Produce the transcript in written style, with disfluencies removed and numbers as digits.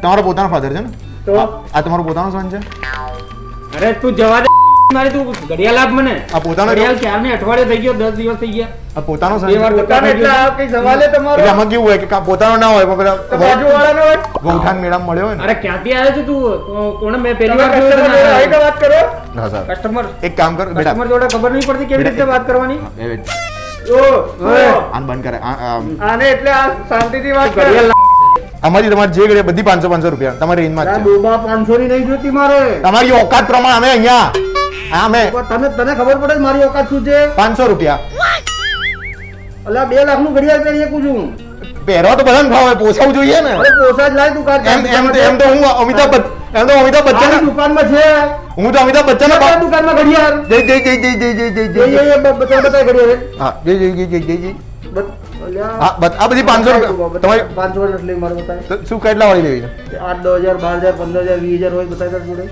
તમારો પોતાનો ફાધર છે ને? તો આ તમારો પોતાનો સન છે? અરે તું જવા દે મારે, તું ઘડિયાળ આપ મને. આ પોતાનો ઘડિયાળ ક્યારને અઠવાડિયે થઈ ગયો, 10 દિવસ થઈ ગયા. આ પોતાનો સન બે વાર છે? પોતાનો એટલે આ કઈ સવાલ છે તમારો? એટલે આમાં કેવું હોય કે પોતાનો ના હોય પણ પેલા બાજુવાળાનો હોય. ગૌઠાન મેળામાં મળ્યો હોય ને. અરે ક્યાંથી આવ્યો છે તું? કોણે મેં પહેલી વાર જોયો તને? વાત કરો. હા સર, કસ્ટમર એક કામ કર બેટા, કસ્ટમર જોડે ખબર નહીં પડતી કેવી રીતે વાત કરવાની. આન બંધ કરે. આને એટલે આ શાંતિથી વાત કર. આમાંથી તમારે જે ઘડે બધી 500 રૂપિયા તમારી રેન્જમાં જ છે. ડોબા 500 ની નહીં જોતી મારે. તમારી ઓકાત પ્રમાણે અમે અહીંયા અમે તને ખબર પડે છે મારી ઓકાત શું છે? 500 રૂપિયા અલ્યા 2 લાખ નું ઘડિયાળ પહેરી શકું છું. પહેરવા તો બધાને ભાવે, પોસાવું જોઈએ ને. અરે પોસા જ લાય તું કાઢ. એમ તો હું અમિતાભ બચ્ચન દુકાનમાં છે. હું તો અમિતાભ બચ્ચન દુકાનમાં ઘડિયાળ. જય જય જય જય જય જય જય જય જય બતાય ઘડિયાળ. હા જય જય જય જય જય જય અલ્યા હા આ બધી 500 રૂપિયા તમારી 500 એટલે મારે બતાય. શું કેટલા વાળી લેવી છે? 8, 10,000, 12,000, 15,000, 20,000 હોય બતાય તાર જોડે.